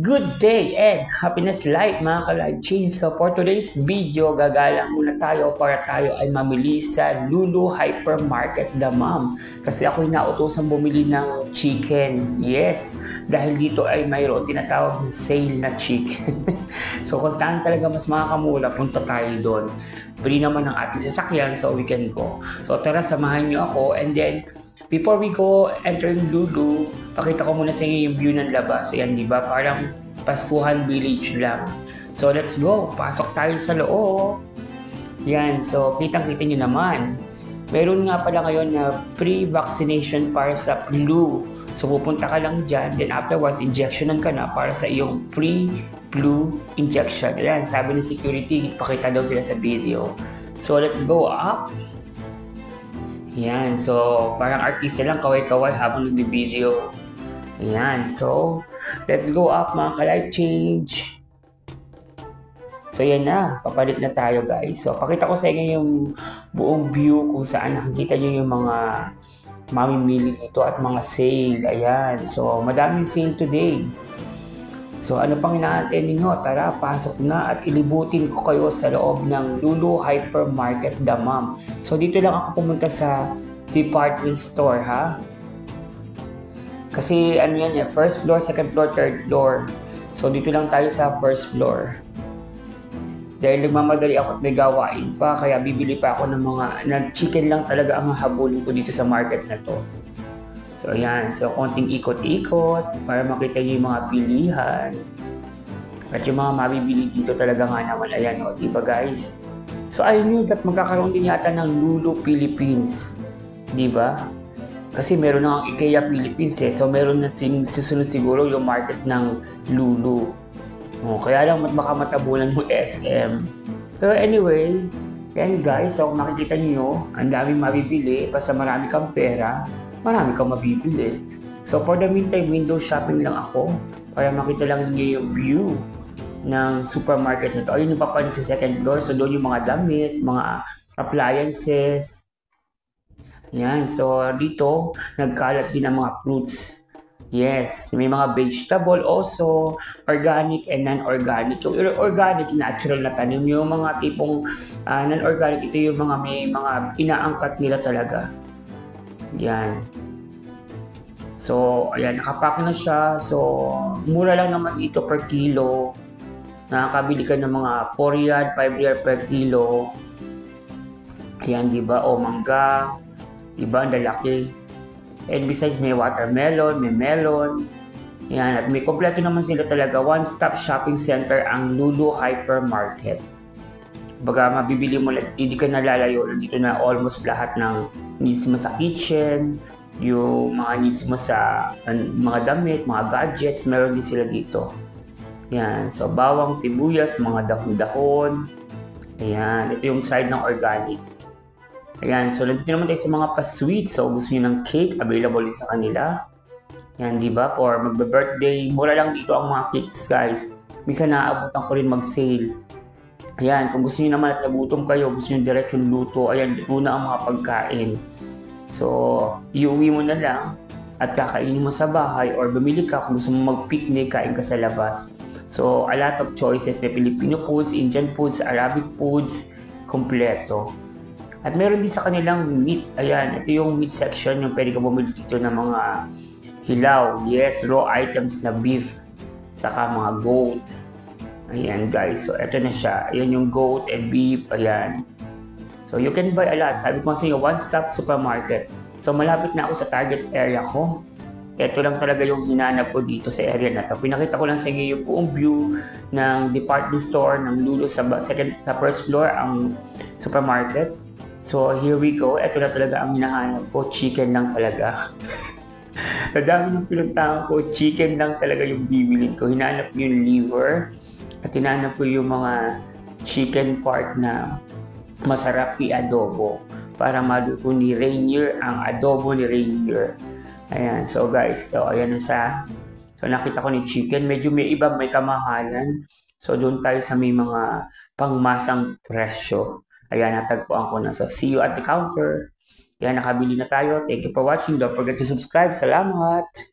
Good day and happiness life mga ka-life change. So for today's video, gagalang muna tayo para tayo ay mamili sa Lulu Hypermarket Damam. Kasi ako'y nautusan bumili ng chicken. Yes, dahil dito ay mayroon tinatawag na sale na chicken. So kung taan talaga mas makakamura, punta tayo doon. Free naman ang ating sasakyan so we can go. So tara, samahan niyo ako and then before we go entering Lulu, pakita ko muna sa inyo yung view ng labas. Ayan, di ba? Parang Paskuhan Village lang. So, let's go. Pasok tayo sa loob. Yan. So, kitang-kita nyo naman. Meron nga pala ngayon na free vaccination para sa flu. So, pupunta ka lang dyan. Then afterwards, injectionan ka na para sa iyong free flu injection. Ayan, sabi ng security, pakita daw sila sa video. So, let's go up. Yan, so parang artista lang kaway-kaway habang nag-video. Yan, so let's go up mga ka-life change. So yan na, papalit na tayo guys. So pakita ko sa inyo yung buong view kung saan nakikita nyo yung mga mamimili dito at mga sale. Ayan, so madaming sale today. So ano pang inaantay ninyo? Tara, pasok na at ilibutin ko kayo sa loob ng Lulu Hypermarket Damam. So dito lang ako pumunta sa department store ha. Kasi ano yan, first floor, second floor, third floor. So dito lang tayo sa first floor. Dahil nagmamadali ako at may gawain pa, kaya bibili pa ako ng mga chicken lang talaga ang habulin ko dito sa market na to. So ayan, so konting ikot-ikot para makita niyo yung mga pilihan. At yung mga mabibili dito talaga nga naman, ayan o, diba guys? So I knew that magkakaroon din yata ng Lulu Philippines. Diba? Kasi meron ng IKEA Philippines eh. So meron na susunod siguro yung market ng Lulu. O, kaya lang baka matabunan mo SM. Pero anyway, yan guys, so makikita niyo, ang daming mabibili. Basta marami kang pera, marami kang mabibili. So for the meantime, window shopping lang ako para makita lang niyo yung view ng supermarket na to. Ayun yung papalit sa second floor. So doon yung mga damit, mga appliances. Yan. So dito, nagkalat din ang mga fruits. Yes. May mga vegetable also, organic and non-organic. Yung organic, natural na tanim. Yung mga tipong non-organic, ito yung mga may mga inaangkat nila talaga. Yan. So, ayan, nakapack na siya. So, mura lang naman dito per kilo. Nakakabili ka ng mga 4 riyal, 5 riyal per kilo. Ayan, di ba? O mangga. Di ba? Ang lalaki. And besides, may watermelon, may melon. Ayan, at may kompleto naman sila talaga. One-stop shopping center ang Lulu Hypermarket. Baga, mabibili mo lang, hindi ka nalalayo. Dito na almost lahat ng needs mo sa kitchen, yung mga needs mo sa mga damit, mga gadgets, meron din sila dito. Yan, so bawang, sibuyas, mga dahon-dahon. Ayan, ito yung side ng organic. Ayan, so nandito naman tayo sa mga pa-sweet. So gusto niyo ng cake, available din sa kanila. Yan, di ba? For magbe-birthday, mura lang dito ang mga cakes, guys. Minsan naaabutan ko rin mag-sale. Ayan, kung gusto niyo naman at nagutom kayo, gusto niyo direct yung luto, ayan, una ang mga pagkain. So, iuwi mo na lang at kakainin mo sa bahay or bumili ka kung gusto mo mag-picnic, kain ka sa labas. So, a lot of choices. May Filipino foods, Indian foods, Arabic foods, kompleto. At meron din sa kanilang meat. Ayan, ito yung meat section, yung pwede ka bumili dito ng mga hilaw. Yes, raw items na beef. Saka mga goat. Ayan guys, so ito na siya. Ayan yung goat and beef. Ayan. So you can buy a lot. Sabi ko sa inyo, one-stop supermarket. So malapit na ako sa target area ko. Ito lang talaga yung hinanap ko dito sa area na to. Pinakita ko lang sa inyo yung buong view ng department store ng Lulu sa first floor ang supermarket. So here we go. Ito na talaga ang hinahanap ko. Chicken lang talaga. Sa dami ng pinuntahan ko, chicken lang talaga yung bibilin ko. Hinanap ko yung liver at hinanap ko yung mga chicken part na masarap i-adobo para maluto ni Rainier ang adobo ni Rainier. Ayan, so guys, so ayan na siya. So nakita ko ni chicken, medyo may iba, may kamahalan. So doon tayo sa may mga pangmasang presyo. Ayan, natagpuan ko na. So see you at the counter. Ayan, nakabili na tayo. Thank you for watching. Don't forget to subscribe. Salamat!